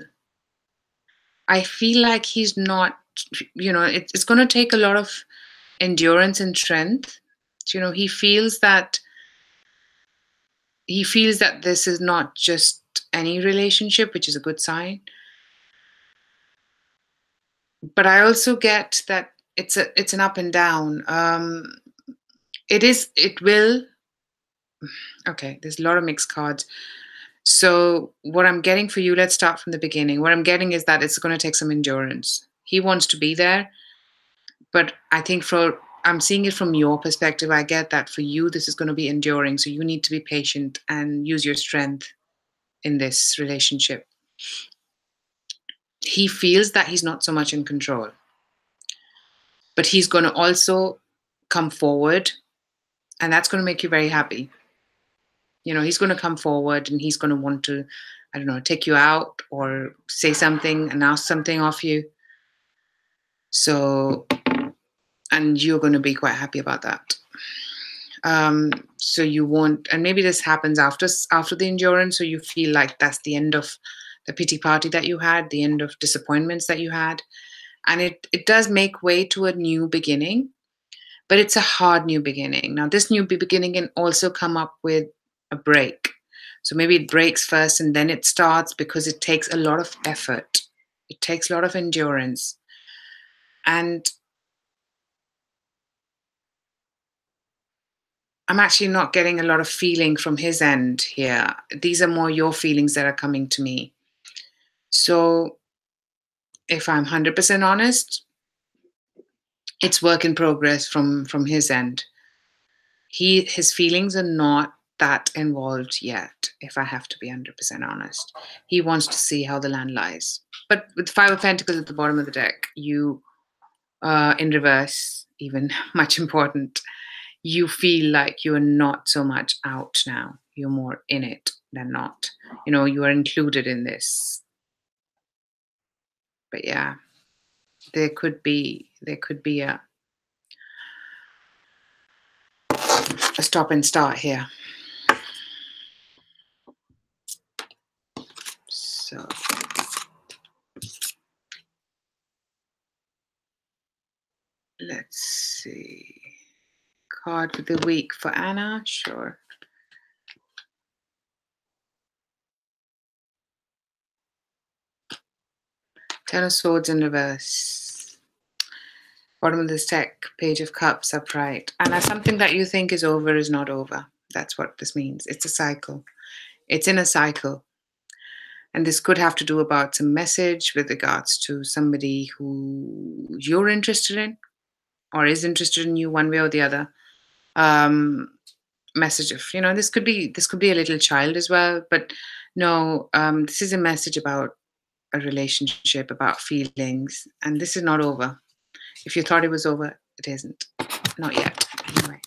I feel like he's not, it's going to take a lot of endurance and strength. He feels that this is not just any relationship, which is a good sign. But I also get that it's an up and down. It will. Okay, there's a lot of mixed cards. So what I'm getting for you, let's start from the beginning. What I'm getting is that it's going to take some endurance. He wants to be there, but I think I'm seeing it from your perspective. I get that for you, this is going to be enduring. So you need to be patient and use your strength in this relationship. He feels that he's not so much in control, but he's going to also come forward, and that's going to make you very happy. He's going to come forward and he's going to want to, I don't know, take you out or say something and ask something of you. So, and you're going to be quite happy about that. So you won't, and maybe this happens after the endurance, so you feel like that's the end of the pity party that you had, the end of disappointments that you had. And it does make way to a new beginning, but it's a hard new beginning. Now, this new beginning can also come up with a break. So maybe it breaks first and then it starts, because it takes a lot of effort. It takes a lot of endurance. And I'm actually not getting a lot of feeling from his end here. These are more your feelings that are coming to me. So if I'm 100% honest, it's work in progress from his end. His feelings are not that involved yet, if I have to be 100% honest. He wants to see how the land lies. But with Five of Pentacles at the bottom of the deck, you in reverse, even much important, you feel like you're not so much out now. You're more in it than not. You are included in this. But yeah, there could be a stop and start here. So let's see. Card for the week for Anna, sure. Ten of Swords in reverse. Bottom of this deck, Page of Cups upright. And something that you think is over is not over. That's what this means. It's a cycle. It's in a cycle. And this could have to do about some message with regards to somebody who you're interested in or is interested in you one way or the other. Message of, this could be a little child as well, but no, this is a message about a relationship, about feelings, and this is not over. If you thought it was over, it isn't. Not yet. Anyway.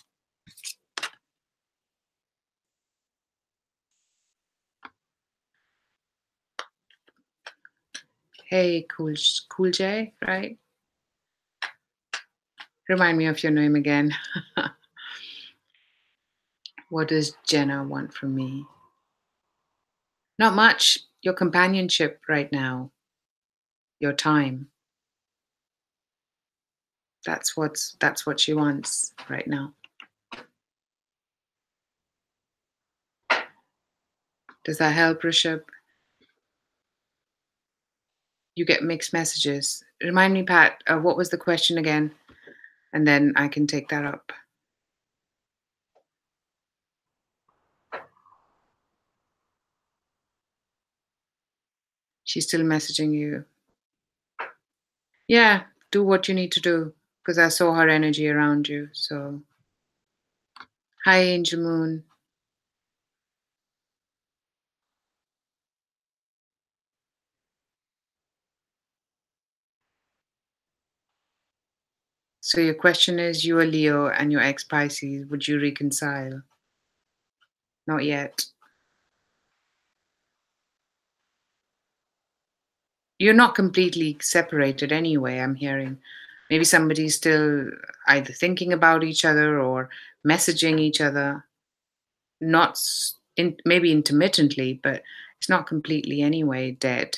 Hey, Cool J, right? Remind me of your name again. What does Jenna want from me? Not much. Your companionship right now. Your time. That's what she wants right now. Does that help, Rishabh? You get mixed messages. Remind me, Pat, what was the question again? And then I can take that up. She's still messaging you. Yeah, do what you need to do, because I saw her energy around you. So, hi, Angel Moon. So your question is, you are Leo and your ex Pisces. Would you reconcile? Not yet. You're not completely separated anyway, I'm hearing. Maybe somebody's still either thinking about each other or messaging each other. not maybe intermittently, but it's not completely anyway dead.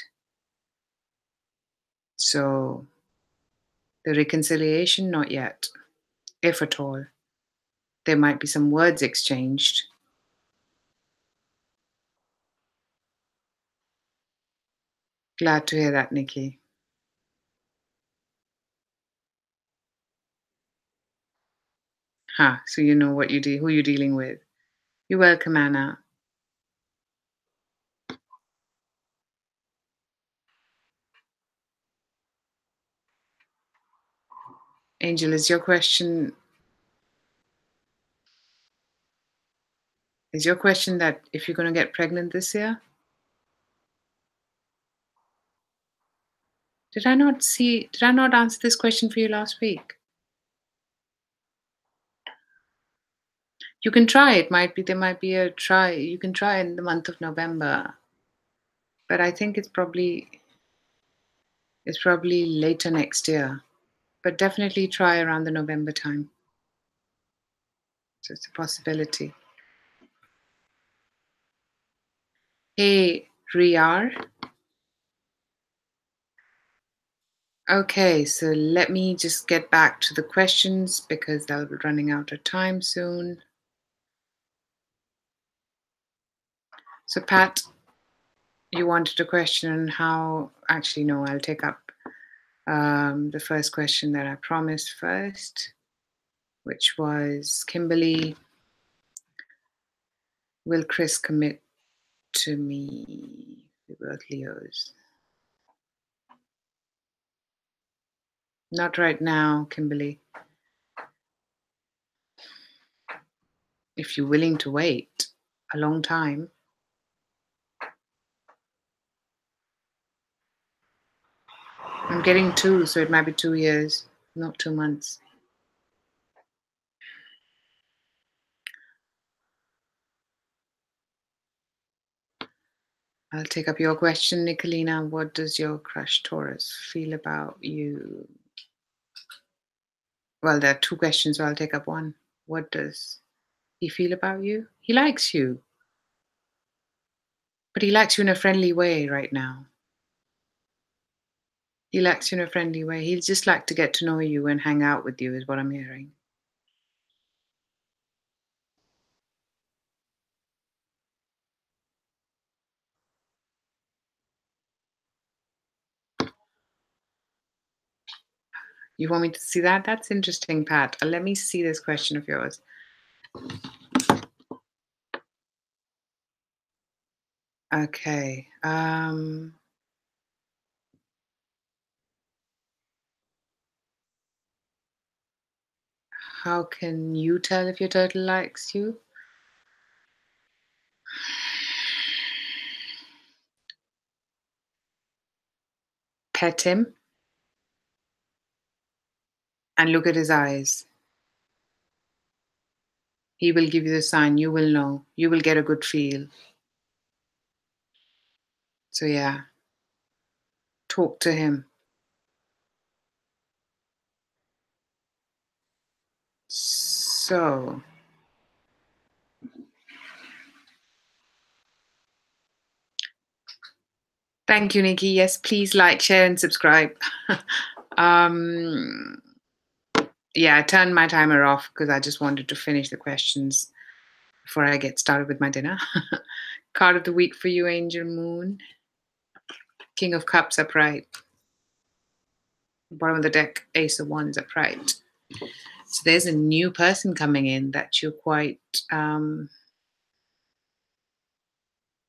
So the reconciliation, not yet, if at all. There might be some words exchanged. Glad to hear that, Nikki. So you know what who you're dealing with. You're welcome, Anna. Angel, is your question that if you're going to get pregnant this year? Did I not answer this question for you last week? You can try. There might be a try. You can try in the month of November, but I think it's probably later next year. But definitely try around the November time. So it's a possibility. Hey, Riyar. Okay, so let me just get back to the questions because they'll be running out of time soon. So, Pat, you wanted a question on how. Actually, no, I'll take up the first question that I promised first, which was Kimberly, will Chris commit to me? We both Leos. Not right now, Kimberly. If you're willing to wait a long time. I'm getting 2, so it might be 2 years, not 2 months. I'll take up your question, Nicolina. What does your crush Taurus feel about you? Well, there are 2 questions, so I'll take up one. What does he feel about you? He likes you, but he likes you in a friendly way right now. He likes you in a friendly way. He'd just like to get to know you and hang out with you, is what I'm hearing. You want me to see that? That's interesting, Pat. Let me see this question of yours. Okay. How can you tell if your turtle likes you? Pet him and look at his eyes. He will give you the sign. You will know. You will get a good feel. So, yeah, talk to him. So, thank you, Nikki. Yes, please like, share, and subscribe. um, yeah, I turned my timer off because I just wanted to finish the questions before I get started with my dinner. Card of the week for you, Angel Moon. King of Cups upright. Bottom of the deck, Ace of Wands upright. So there's a new person coming in that you're quite,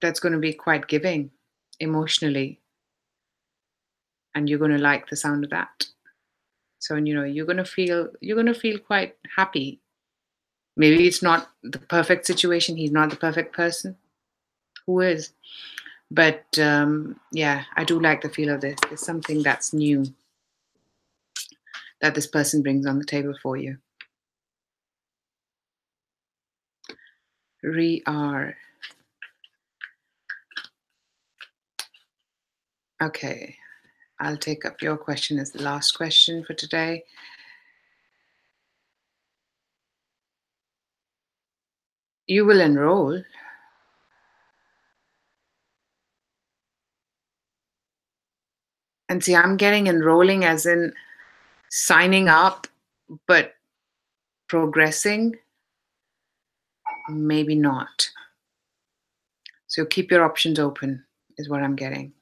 that's going to be quite giving emotionally. And you're going to like the sound of that. So, you're going to feel quite happy. Maybe it's not the perfect situation. He's not the perfect person. Who is? But yeah, I do like the feel of this. There's something that's new that this person brings on the table for you. Re-R. Okay, I'll take up your question as the last question for today. You will enroll. And see, I'm getting enrolling as in signing up, but progressing, maybe not. So keep your options open, is what I'm getting.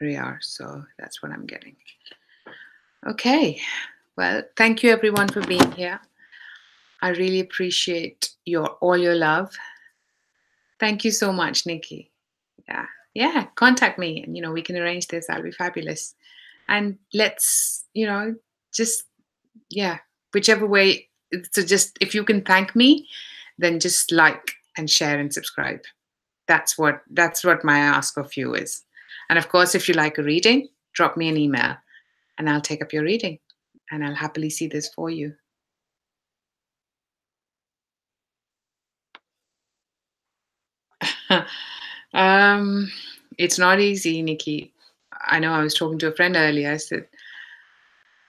We are. So that's what I'm getting. Okay. Well, thank you everyone for being here. I really appreciate your love. Thank you so much, Nikki. Yeah. Yeah. Contact me and we can arrange this. That'll be fabulous. And let's, just yeah, whichever way. So just if you can thank me, then just like and share and subscribe. That's what my ask of you is. And of course, if you like a reading, drop me an email and I'll take up your reading and I'll happily see this for you. um, it's not easy, Nikki. I know I was talking to a friend earlier. I said,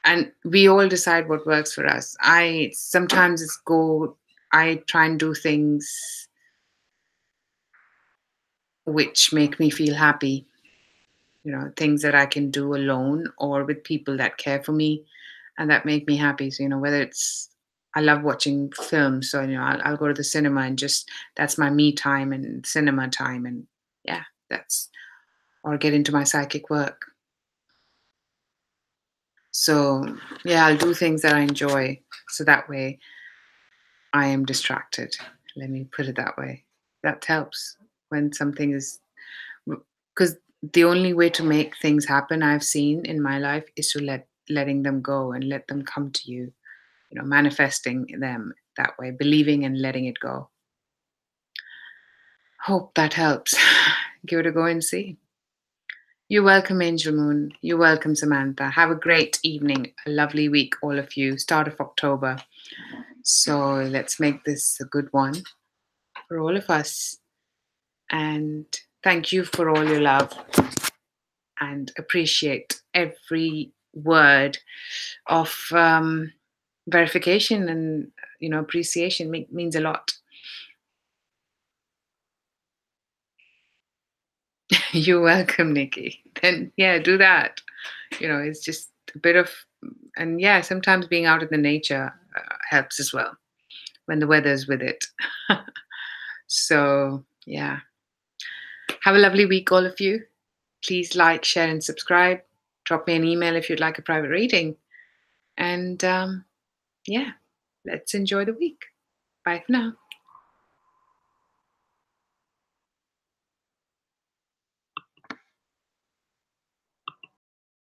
and we all decide what works for us. I sometimes it's go. I try and do things which make me feel happy. Things that I can do alone or with people that care for me and that make me happy. So, whether it's I love watching films, so I'll go to the cinema and just that's my me time and cinema time, and yeah, that's or get into my psychic work. So yeah, I'll do things that I enjoy, so that way I am distracted. Let me put it that way. That helps when something is because the only way to make things happen I've seen in my life is to letting them go and let them come to you. Manifesting them that way, believing and letting it go. Hope that helps. Give it a go and see. You're welcome, Angel Moon. You're welcome, Samantha. Have a great evening, a lovely week, all of you. Start of October. So let's make this a good one for all of us. And thank you for all your love and appreciate every word of verification and appreciation means a lot. You're welcome, Nikki. Then yeah, do that. It's just a bit of, and yeah, sometimes being out in the nature helps as well when the weather's with it. So yeah, have a lovely week, all of you. Please like, share, and subscribe. Drop me an email if you'd like a private reading. And yeah, let's enjoy the week. Bye for now.